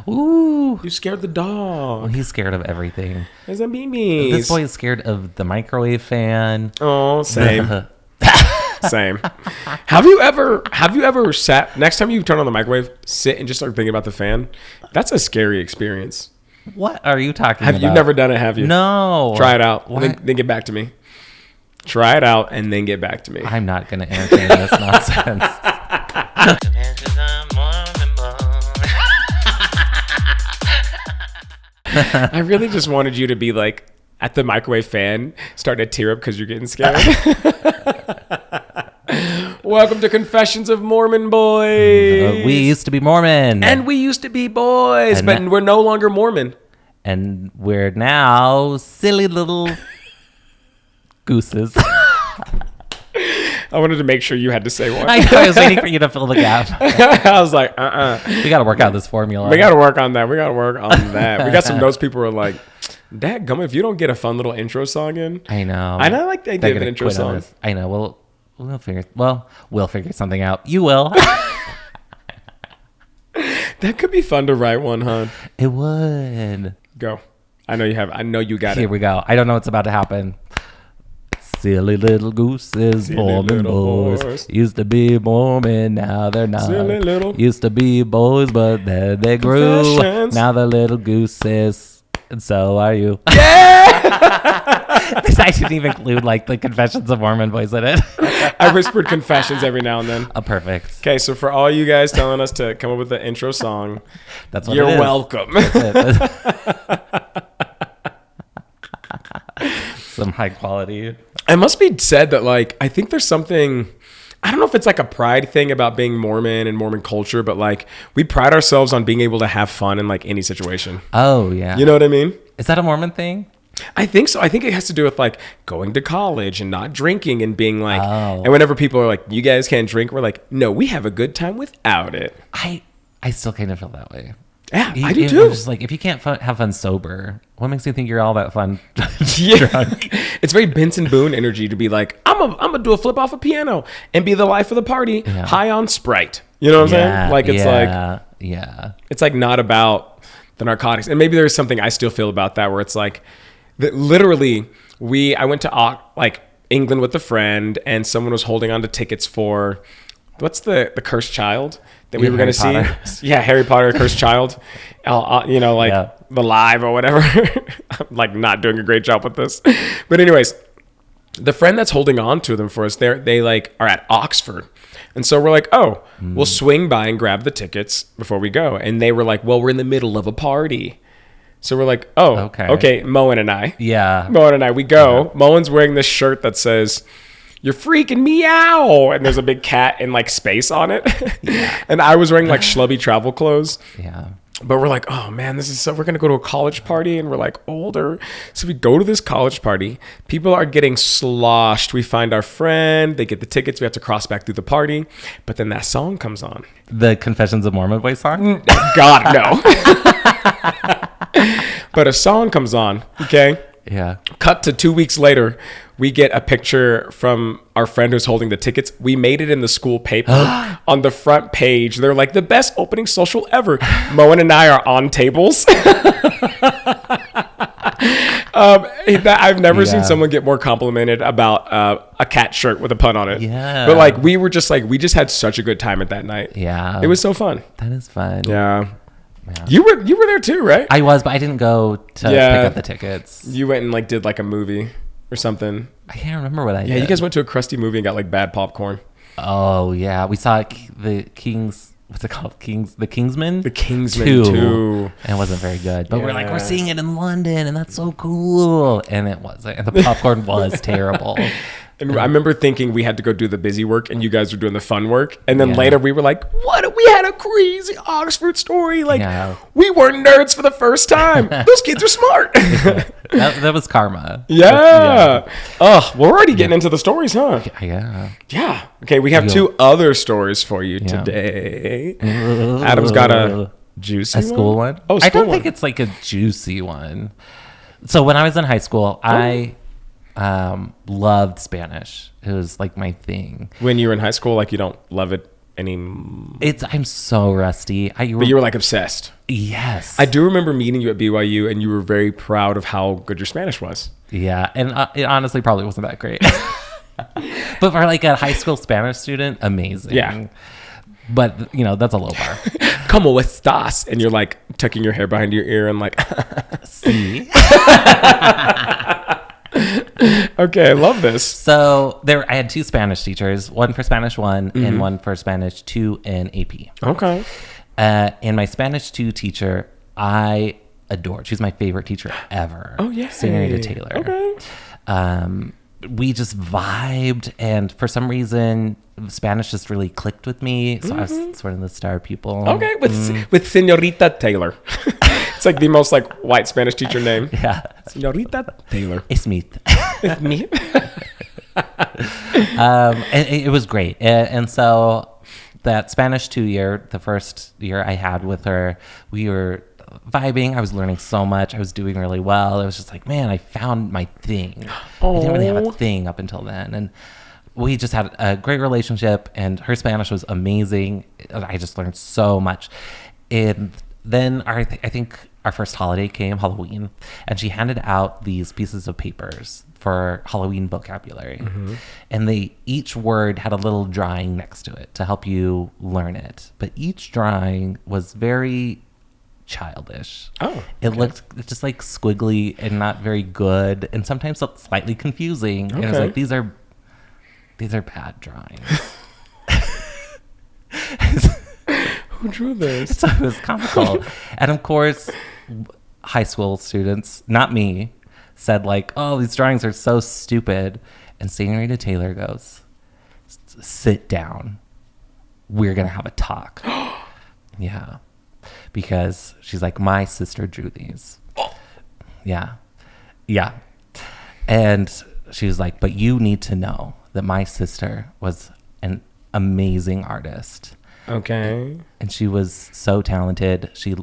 Ooh. You scared the dog. Well, he's scared of everything. There's a baby. This boy is scared of the microwave fan. Oh, same. Same. Have you ever sat, next time you turn on the microwave, sit and just start thinking about the fan? That's a scary experience. What are you talking about? Have you never done it, have you? No. Try it out. Then get back to me. Try it out and then get back to me. I'm not going to entertain this nonsense. I really just wanted you to be like at the microwave fan, starting to tear up because you're getting scared. Welcome to Confessions of Mormon Boys. We used to be Mormon. And we used to be boys, And but we're no longer Mormon. And we're now silly little gooses. I wanted to make sure you had to say one. I was waiting for you to fill the gap. I was like, We got to work out this formula. We got to work on that. We got some notes. People were like, dadgummit, if you don't get a fun little intro song in. I know. I know, like the idea of an intro song. I know. We'll figure something out. You will. That could be fun to write one, huh? It would. Go. I know you have. I know you got it. Here we go. I don't know what's about to happen. Silly little gooses, Silly Mormon boys. horse. Used to be Mormon, now they're not. Silly little. Used to be boys, but then they grew. Confessions. Now they're little gooses, and so are you. Yeah! I didn't even include like the Confessions of Mormon boys in it. I whispered confessions every now and then. Oh, perfect. Okay, so for all you guys telling us to come up with the intro song, That's what you're it is. welcome. Some high quality. It must be said that, like, I think there's something, I don't know if it's like a pride thing about being Mormon and Mormon culture, but like we pride ourselves on being able to have fun in like any situation. Oh, yeah. You know what I mean? Is that a Mormon thing? I think so. I think it has to do with like going to college and not drinking and being like, Oh. and whenever people are like, you guys can't drink, we're like, no, we have a good time without it. I still kind of feel that way. Yeah, I do I'm too. just like, if you can't have fun sober, what makes you think you're all that fun? Yeah. drunk? It's very Benson Boone energy to be like, I'm gonna do a flip off a piano and be the life of the party, Yeah. high on Sprite. You know what I'm saying? Like it's like not about the narcotics. And maybe there's something I still feel about that where it's like that literally I went to like England with a friend and someone was holding on to tickets for what's the cursed child that we were going to see? Yeah, Harry Potter, Cursed Child. The live or whatever. I'm like not doing a great job with this. But anyways, the friend that's holding on to them for us, they like are at Oxford. And so we're like, oh, we'll swing by and grab the tickets before we go. And they were like, well, we're in the middle of a party. So we're like, oh, okay, Moen and I. Yeah. Moen and I, we go. Yeah. Moen's wearing this shirt that says, you're freaking meow. And there's a big cat and like space on it. Yeah. And I was wearing like schlubby travel clothes. Yeah. But we're like, oh man, we're going to go to a college party and we're like older. So we go to this college party. People are getting sloshed. We find our friend. They get the tickets. We have to cross back through the party. But then that song comes on. The Confessions of Mormon Boys song? God, no. But a song comes on. Okay. Yeah. Cut to 2 weeks later, we get a picture from our friend who's holding the tickets. We made it in the school paper on the front page. They're like, the best opening social ever. Moen and I are on tables. I've never seen someone get more complimented about a cat shirt with a pun on it. Yeah. But like, we just had such a good time at that night. Yeah. It was so fun. That is fun. Yeah. Yeah. You were there too, right? I was, but I didn't go to pick up the tickets. You went and like did like a movie or something. I can't remember what I did. Yeah, you guys went to a crusty movie and got like bad popcorn. Oh yeah, we saw the Kings. What's it called? The Kingsman. The Kingsman 2. And it wasn't very good. But we're like, we're seeing it in London, and that's so cool. And it wasn't. And the popcorn was terrible. And I remember thinking we had to go do the busy work and you guys were doing the fun work. And then later we were like, what? We had a crazy Oxford story. Like, we weren't nerds for the first time. Those kids are smart. that was karma. Yeah. Oh, we're already getting into the stories, huh? Yeah. Yeah. Okay, we have 2 other stories for you today. Adam's got a juicy school one? Oh, I don't think it's like a juicy one. So when I was in high school, I loved Spanish. It was like my thing. When you were in high school, like you don't love it I'm so rusty. But you were like obsessed. Yes. I do remember meeting you at BYU, and you were very proud of how good your Spanish was. Yeah, and it honestly probably wasn't that great. But for like a high school Spanish student, amazing. Yeah. But, you know, that's a low bar. ¿Cómo estás? And you're like tucking your hair behind your ear and like, see? Okay, I love this. So I had 2 Spanish teachers, one for Spanish 1 and one for Spanish 2 in AP. Okay. And my Spanish 2 teacher, I adored. She was my favorite teacher ever. Oh, yeah. Senorita Taylor. Okay. We just vibed, and for some reason, Spanish just really clicked with me. So I was sort of the star pupil. Okay, with Senorita Taylor. It's like the most like white Spanish teacher name. Yeah. Senorita Taylor. It's me. It's me. And it was great. And so that Spanish 2 year, the first year I had with her, we were vibing. I was learning so much. I was doing really well. It was just like, man, I found my thing. I didn't really have a thing up until then. And we just had a great relationship, and her Spanish was amazing. I just learned so much. And then I think our first holiday came, Halloween, and she handed out these pieces of papers for Halloween vocabulary. And each word had a little drawing next to it to help you learn it. But each drawing was very childish. It looked just like squiggly and not very good, and sometimes slightly confusing. And it was like, these are bad drawings. Who drew this? So it was comical. And of course, high school students, not me, said like, oh, these drawings are so stupid. And Senorita Taylor goes, sit down. We're going to have a talk. Yeah. Because she's like, my sister drew these. Yeah. Yeah. And she was like, but you need to know that my sister was an amazing artist. Okay. And she was so talented. She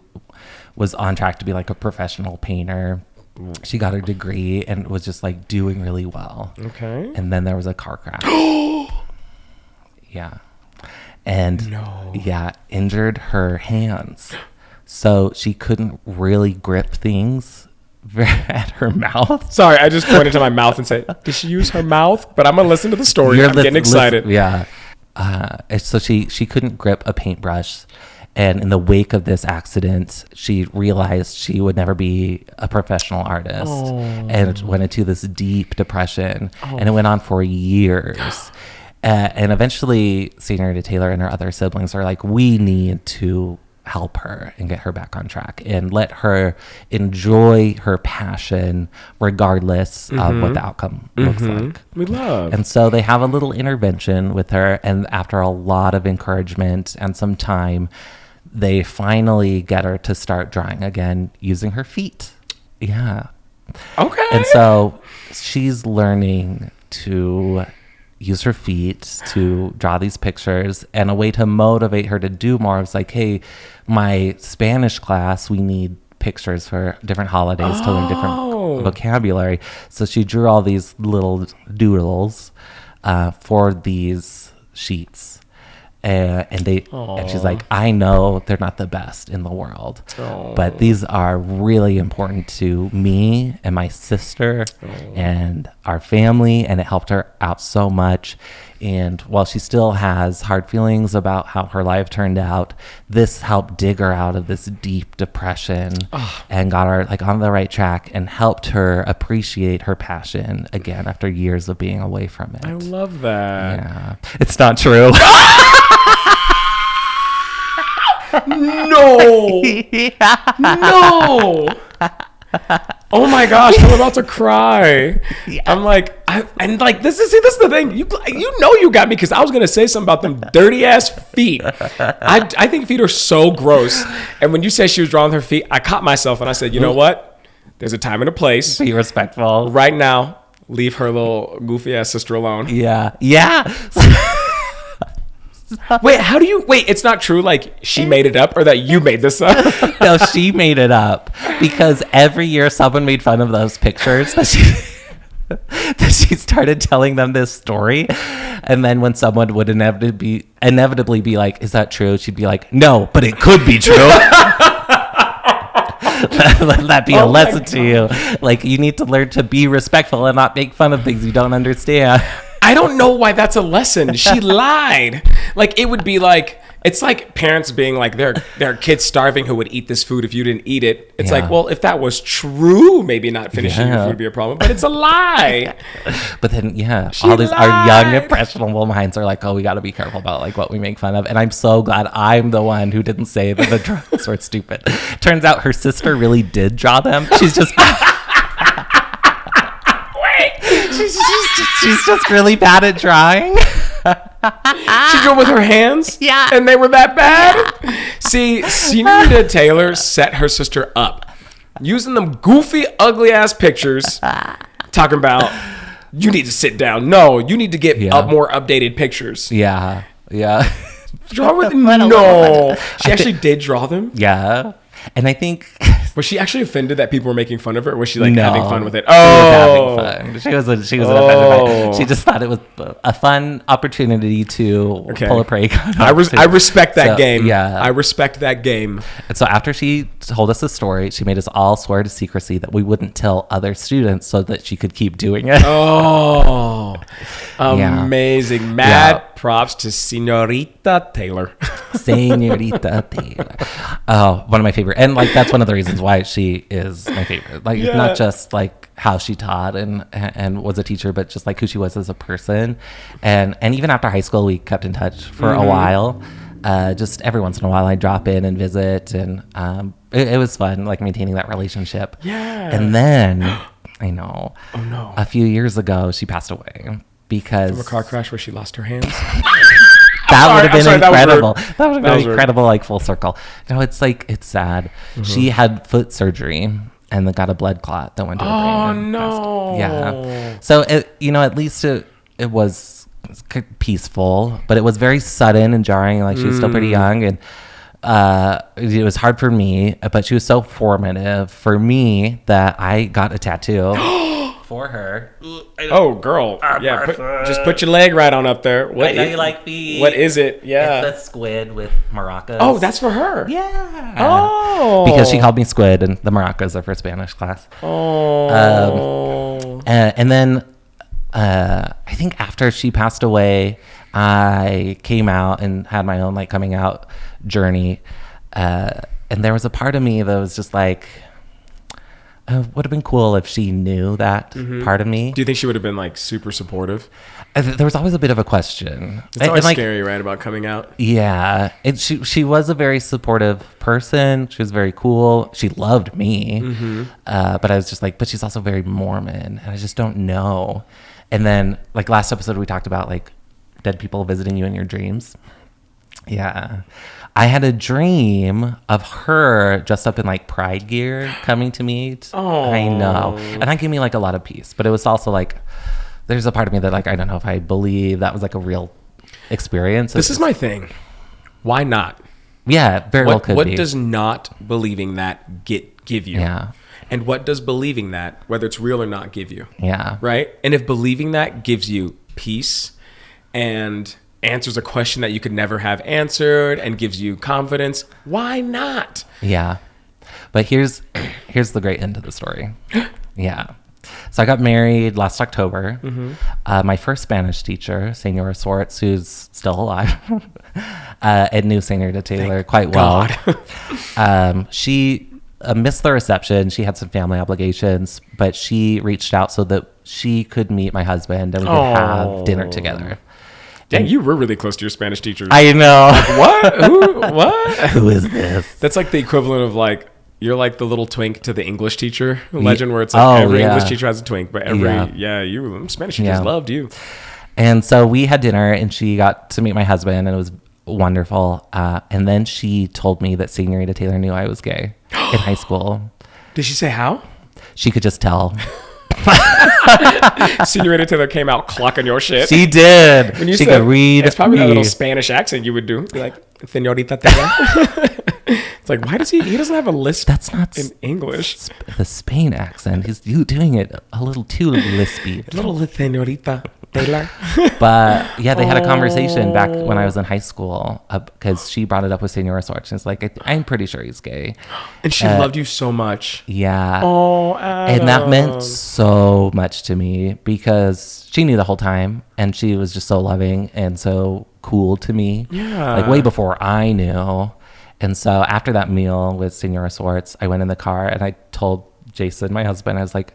was on track to be like a professional painter. She got her degree and was just like doing really well. Okay. And then there was a car crash. Yeah. And injured her hands. So she couldn't really grip things at her mouth. Sorry, I just pointed to my mouth and said, did she use her mouth? But I'm going to listen to the story. I'm getting excited. Yeah. So she couldn't grip a paintbrush. And in the wake of this accident, she realized she would never be a professional artist and went into this deep depression. And it went on for years. And eventually, Senorita Taylor and her other siblings are like, we need to help her and get her back on track and let her enjoy her passion regardless of what the outcome looks like. We love. And so they have a little intervention with her, and after a lot of encouragement and some time, they finally get her to start drawing again using her feet. Yeah. Okay. And so she's learning to use her feet to draw these pictures, and a way to motivate her to do more was like, hey, my Spanish class, we need pictures for different holidays to learn different vocabulary. So she drew all these little doodles for these sheets. And she's like, I know they're not the best in the world, but these are really important to me and my sister and our family, and it helped her out so much. And while she still has hard feelings about how her life turned out, this helped dig her out of this deep depression and got her like on the right track and helped her appreciate her passion again after years of being away from it. I love that. Yeah. It's not true. No. No. Oh my gosh, I'm about to cry. Yeah. I'm like, this is the thing. You know you got me, because I was gonna say something about them dirty ass feet. I think feet are so gross. And when you said she was drawing her feet, I caught myself and I said, you know what? There's a time and a place. Be respectful. Right now, leave her little goofy ass sister alone. Yeah. Yeah. Wait, it's not true, like she made it up, or that you made this up? No, she made it up, because every year someone made fun of those pictures that she that she started telling them this story. And then when someone would inevitably be like, is that true? She'd be like, no, but it could be true. Let that be a lesson to you. Like, you need to learn to be respectful and not make fun of things you don't understand. I don't know why that's a lesson. She lied. Like, it would be like, it's like parents being like, their kids starving who would eat this food if you didn't eat it. It's like, well, if that was true, maybe not finishing your food would be a problem, but it's a lie. But then, our young, impressionable minds are like, oh, we got to be careful about like what we make fun of. And I'm so glad I'm the one who didn't say that the drawings were stupid. Turns out her sister really did draw them. She's just... She's just really bad at drawing. She drew with her hands? Yeah. And they were that bad? Yeah. See, Senorita Taylor set her sister up using them goofy, ugly-ass pictures, talking about, you need to sit down. No, you need to get more updated pictures. Yeah. Draw with them? No. She actually did draw them? Yeah. And I think... Was she actually offended that people were making fun of her? Or was she like having fun with it? Oh, she was having fun. She wasn't offended by it. She just thought it was a fun opportunity to pull a prank. I respect that game. Yeah, I respect that game. And so after she told us the story, she made us all swear to secrecy that we wouldn't tell other students so that she could keep doing it. Oh, amazing! Mad props to Senorita Taylor. Senorita Taylor. Oh, one of my favorite. And like that's one of the reasons why she is my favorite. Like not just like how she taught and was a teacher, but just like who she was as a person. And even after high school, we kept in touch for a while. Just every once in a while I'd drop in and visit, and it was fun, like maintaining that relationship. Yeah. And then I know, oh no, a few years ago she passed away because from a car crash where she lost her hands. That would have been incredible. That would have been incredible, like full circle. No, it's like, it's sad. She had foot surgery and then got a blood clot that went to her brain. Oh, no. Yeah. So, at least it was peaceful, but it was very sudden and jarring. Like, she was still pretty young, and it was hard for me, but she was so formative for me that I got a tattoo. For her. Oh, girl. Just put your leg right on up there. I know you like feet. What is it? Yeah. It's a squid with maracas. Oh, that's for her. Yeah. Oh. Because she called me squid, and the maracas are for Spanish class. Oh. And then I think after she passed away, I came out and had my own like coming out journey. And there was a part of me that was just like, would have been cool if she knew that part of me. Do you think she would have been like super supportive? There was always a bit of a question. It's always scary, right, about coming out? Yeah. And she was a very supportive person. She was very cool. She loved me. But I was just like, but she's also very Mormon. And I just don't know. And then like last episode, we talked about like dead people visiting you in your dreams. Yeah. I had a dream of her dressed up in like pride gear coming to meet. Oh, I know. And that gave me like a lot of peace. But it was also like, there's a part of me that like, I don't know if I believe that was like a real experience. This is my thing. Why not? Yeah, very well could be. What does not believing that give you? Yeah. And what does believing that, whether it's real or not, give you? Yeah. Right? And if believing that gives you peace and answers a question that you could never have answered and gives you confidence, why not? Yeah. But here's the great end of the story. Yeah. So I got married last October. My first Spanish teacher, Senora Swartz, who's still alive, and knew Senorita Taylor quite well. She missed the reception. She had some family obligations, but she reached out so that she could meet my husband and we could have dinner together. Dang, you were really close to your Spanish teachers. I know. Like, what? Who? What? Who is this? That's like the equivalent of like, you're like the little twink to the English teacher legend, where it's like every English teacher has a twink, but Spanish teachers loved you. And so we had dinner and she got to meet my husband and it was wonderful. And then she told me that Senorita Taylor knew I was gay in high school. Did she say how? She could just tell. Senorita Taylor came out clocking your shit. She did. When you she could read. It's probably that little Spanish accent you would do. Be like, Senorita Taylor. It's like, why does he doesn't have a lisp? That's not in English. The Spain accent. He's doing it a little too lispy. A little Senorita Taylor. But yeah, they had a conversation back when I was in high school because she brought it up with Senora Sorch. And it's like, I'm pretty sure he's gay. And she loved you so much. Yeah. Oh, Adam. And that meant so much to me because she knew the whole time and she was just so loving and so cool to me. Yeah. Like way before I knew. And so after that meal with Senora Swartz, I went in the car and I told Jason, my husband, I was like,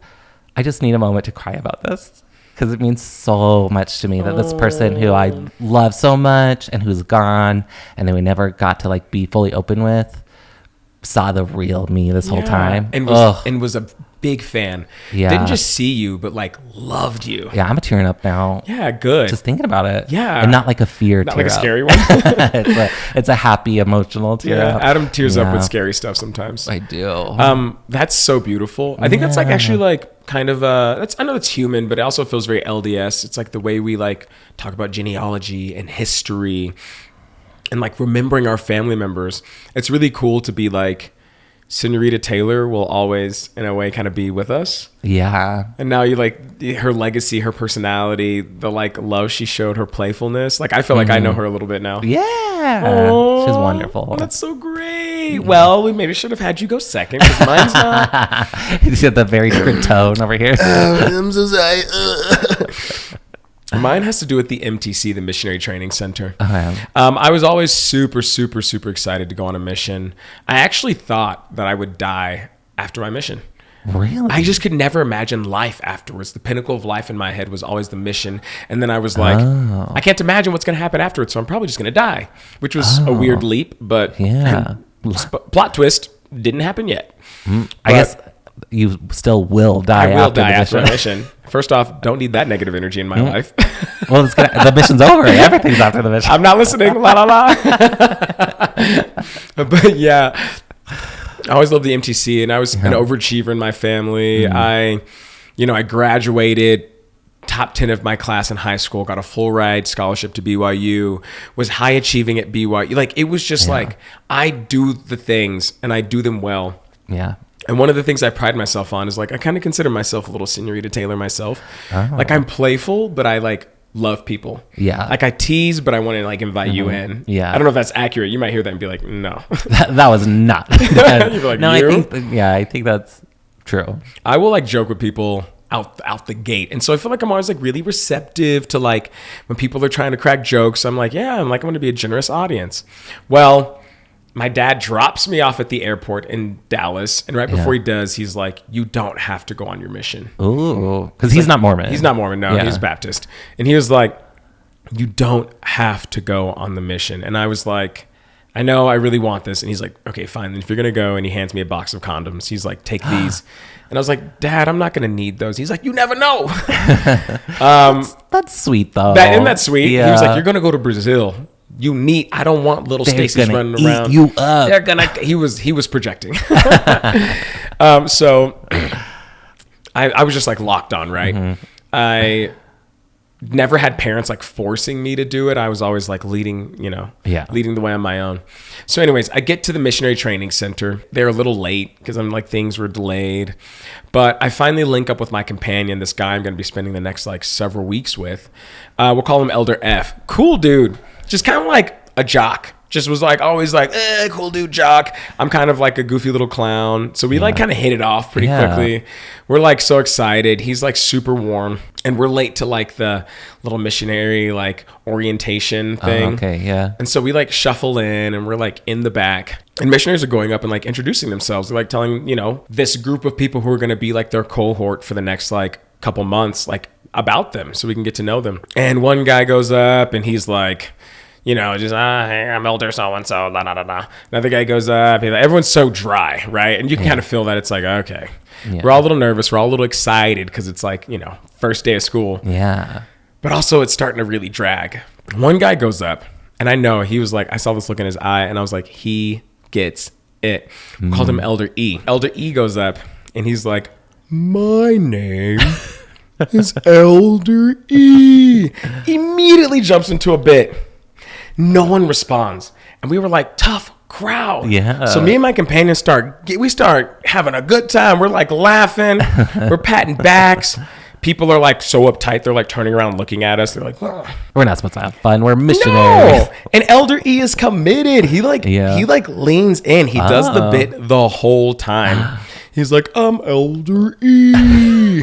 I just need a moment to cry about this because it means so much to me that this person who I love so much and who's gone and then we never got to like be fully open with saw the real me this whole time. And was a big fan. Yeah. Didn't just see you, but like loved you. Yeah, I'm tearing up now. Yeah, good. Just thinking about it. Yeah. And not like a fear not tear like a up. scary one. it's a happy, emotional tear up. Adam tears up with scary stuff sometimes. I do. That's so beautiful. I think that's like actually like kind of I know it's human, but it also feels very LDS. It's like the way we like talk about genealogy and history and like remembering our family members. It's really cool to be like, Senorita Taylor will always, in a way, kind of be with us. Yeah. And now you like her legacy, her personality, the like love she showed, her playfulness. Like I feel like I know her a little bit now. Yeah. Oh, she's wonderful. That's so great. Well, we maybe should have had you go second because mine's not. You get the very different tone over here. I'm so sorry. Mine has to do with the MTC, the Missionary Training Center. I was always super, super, super excited to go on a mission. I actually thought that I would die after my mission. Really? I just could never imagine life afterwards. The pinnacle of life in my head was always the mission. And then I was like, I can't imagine what's going to happen afterwards, so I'm probably just going to die, which was a weird leap. But plot twist, didn't happen yet. I guess you still will die after my mission. First off, don't need that negative energy in my life. Well, the mission's over. Everything's after the mission. I'm not listening. La la la. But yeah, I always loved the MTC, and I was an overachiever in my family. I graduated top 10 of my class in high school, got a full ride scholarship to BYU, was high achieving at BYU. Like it was just like I do the things and I do them well. Yeah. And one of the things I pride myself on is like, I kind of consider myself a little Senorita Taylor myself. Like I'm playful, but I like love people. Yeah. Like I tease, but I want to like invite you in. Yeah. I don't know if that's accurate. You might hear that and be like, no. that was not. Like, no, I think that's true. I will like joke with people out the gate. And so I feel like I'm always like really receptive to like when people are trying to crack jokes. I'm like, I'm going to be a generous audience. Well, my dad drops me off at the airport in Dallas, and right before he does, he's like, you don't have to go on your mission. Ooh, because he's not Mormon. He's not Mormon, no, he's Baptist. And he was like, you don't have to go on the mission. And I was like, I know, I really want this. And he's like, okay, fine. Then if you're going to go, and he hands me a box of condoms, he's like, take these. And I was like, Dad, I'm not going to need those. He's like, you never know. That's sweet, though. Isn't that sweet? Yeah. He was like, you're going to go to Brazil. I don't want little Stacey's running around. You up. They're gonna. He was projecting. So I was just like locked on, right? Mm-hmm. I never had parents like forcing me to do it. I was always like leading the way on my own. So anyways, I get to the Missionary Training Center. They're a little late because I'm like things were delayed, but I finally link up with my companion, this guy I'm going to be spending the next like several weeks with. We'll call him Elder F. Cool dude. Just kind of like a jock. Just was like always like, cool dude, jock. I'm kind of like a goofy little clown. So we like kind of hit it off pretty quickly. We're like so excited. He's like super warm. And we're late to like the little missionary like orientation thing. Okay, yeah. And so we like shuffle in and we're like in the back. And missionaries are going up and like introducing themselves. They're like telling, this group of people who are going to be like their cohort for the next like couple months, like about them so we can get to know them. And one guy goes up and he's like, hey, I'm elder so-and-so, la, la, la, la. Another guy goes up. Everyone's so dry, right? And you can kind of feel that it's like, okay. Yeah. We're all a little nervous. We're all a little excited because it's like, first day of school. Yeah. But also it's starting to really drag. One guy goes up, and I know he was like, I saw this look in his eye, and I was like, he gets it. Called him Elder E. Elder E goes up, and he's like, my name is Elder E. Immediately jumps into a bit. No one responds. And we were like, tough, crowd. Yeah. So me and my companions start having a good time. We're like laughing. We're patting backs. People are like so uptight. They're like turning around looking at us. They're like, oh. We're not supposed to have fun. We're missionaries. No. And Elder E is committed. He leans in. He does the bit the whole time. He's like, I'm Elder E.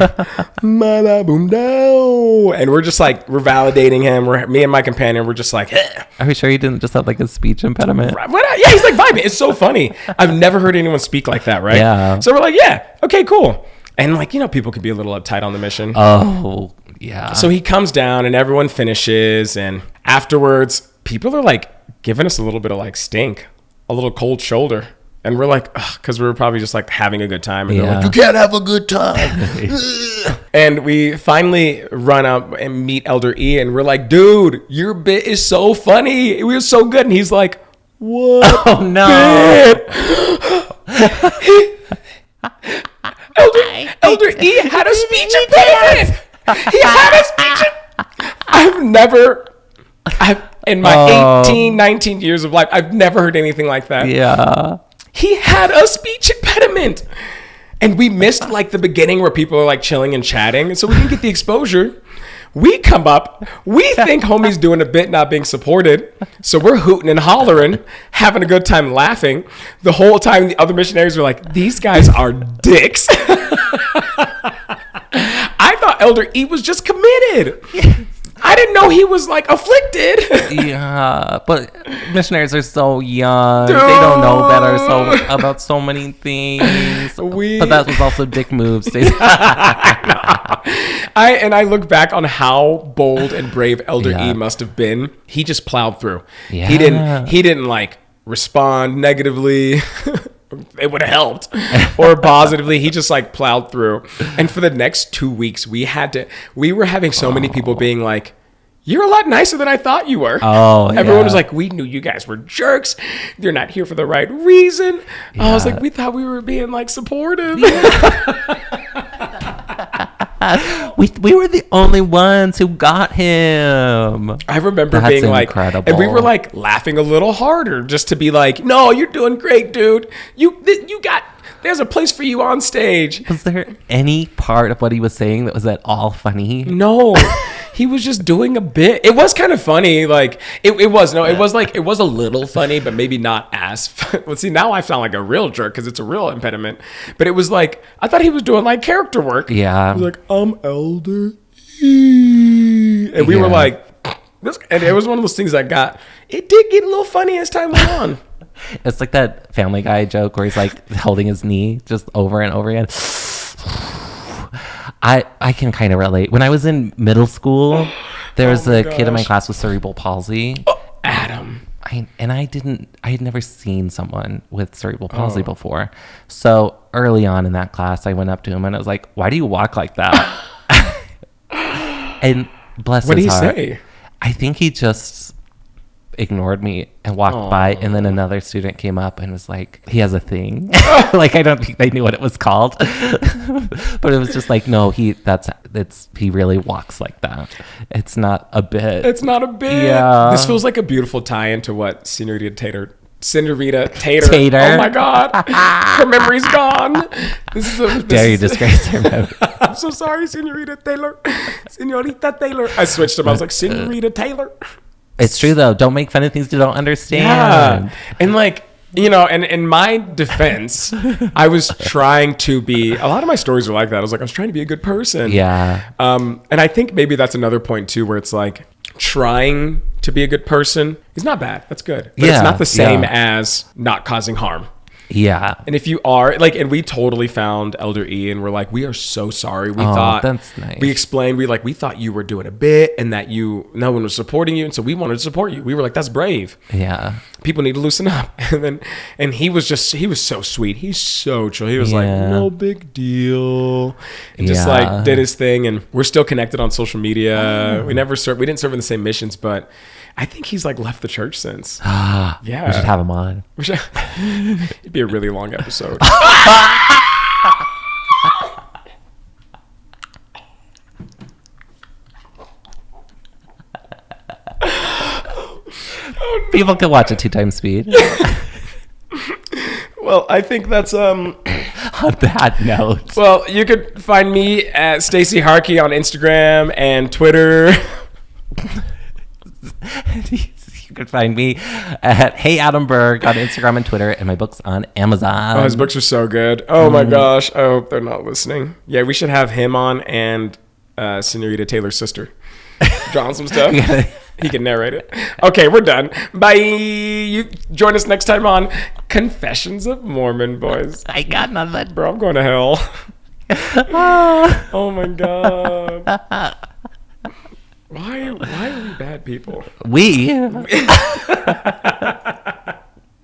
Boom down. And we're just like, we're validating him. Me and my companion, we're just like, eh. Are we sure he didn't just have like a speech impediment? Yeah, he's like vibing. It's so funny. I've never heard anyone speak like that, right? Yeah. So we're like, yeah, okay, cool. And like, people can be a little uptight on the mission. Oh, yeah. So he comes down and everyone finishes. And afterwards, people are like giving us a little bit of like stink, a little cold shoulder. And we're like, because we were probably just like having a good time. And they're like, you can't have a good time. And we finally run up and meet Elder E. And we're like, dude, your bit is so funny. It was so good. And he's like, what? Oh, no. Elder E had a speech impediment. He had a speech. In my 18, 19 years of life, I've never heard anything like that. Yeah. He had a speech impediment. And we missed like the beginning where people are like chilling and chatting. So we didn't get the exposure. We come up, we think homie's doing a bit, not being supported. So we're hooting and hollering, having a good time laughing. The whole time the other missionaries were like, these guys are dicks. I thought Elder E was just committed. I didn't know he was like afflicted. Yeah, but missionaries are so young. Dude. They don't know better about so many things. But that was also dick moves. I look back on how bold and brave Elder E must have been. He just plowed through. Yeah. He didn't like respond negatively. It would have helped, or positively. He just like plowed through. And for the next 2 weeks, we were having so many people being like, you're a lot nicer than I thought you were. Everyone was like, we knew you guys were jerks. You're not here for the right reason. Yeah. I was like, we thought we were being like supportive. We were the only ones who got him. I remember being like, incredible. And we were like laughing a little harder just to be like, no, you're doing great, dude. There's a place for you on stage. Was there any part of what he was saying that was at all funny? No. He was just doing a bit. It was kind of funny. Like it was a little funny, but maybe not as well, see, now I sound like a real jerk because it's a real impediment. But it was like, I thought he was doing like character work. Yeah. He was like, I'm Elder E. And we were like, this, and it was one of those things it did get a little funny as time went on. It's like that Family Guy joke where he's like holding his knee just over and over again. I can kind of relate. When I was in middle school, there was a kid in my class with cerebral palsy. Adam. I had never seen someone with cerebral palsy before. So early on in that class, I went up to him and I was like, why do you walk like that? And bless his heart. What did he say? I think he just ignored me and walked by, and then another student came up and was like, he has a thing. Like, I don't think they knew what it was called. But it was just like, no, he really walks like that. It's not a bit. Yeah. This feels like a beautiful tie-in to what Senorita Taylor. Oh my God. Her memory's gone. Dare you disgrace her memory. I'm so sorry, Senorita Taylor. Senorita Taylor. I switched them. I was like, Senorita Taylor. It's true, though. Don't make fun of things you don't understand. Yeah. And like, and in my defense, I was trying to be, a lot of my stories are like that. I was trying to be a good person. Yeah. And I think maybe that's another point too, where it's like trying to be a good person is not bad. That's good. But it's not the same as not causing harm. Yeah. And if you are like, and we totally found Elder E and we're like, we are so sorry. We thought, that's nice. We explained, we thought you were doing a bit and that no one was supporting you. And so we wanted to support you. We were like, that's brave. Yeah. People need to loosen up. And he was so sweet. He's so chill. He was like, no big deal. And just like did his thing. And we're still connected on social media. We didn't serve in the same missions, but I think he's like left the church since. Yeah. We should have him on. It'd be a really long episode. People can watch it 2 times speed. Well, I think that's on that note. Well, you could find me at Stacey Harkey on Instagram and Twitter. You could find me at Hey Adam Berg on Instagram and Twitter, and my book's on Amazon. Oh, his books are so good. Oh my gosh. I hope they're not listening. Yeah, we should have him on and Senorita Taylor's sister. Draw some stuff. He can narrate it. Okay, we're done. Bye. You join us next time on Confessions of Mormon, boys. I got nothing. Bro, I'm going to hell. Oh my God. Why are we bad people? We.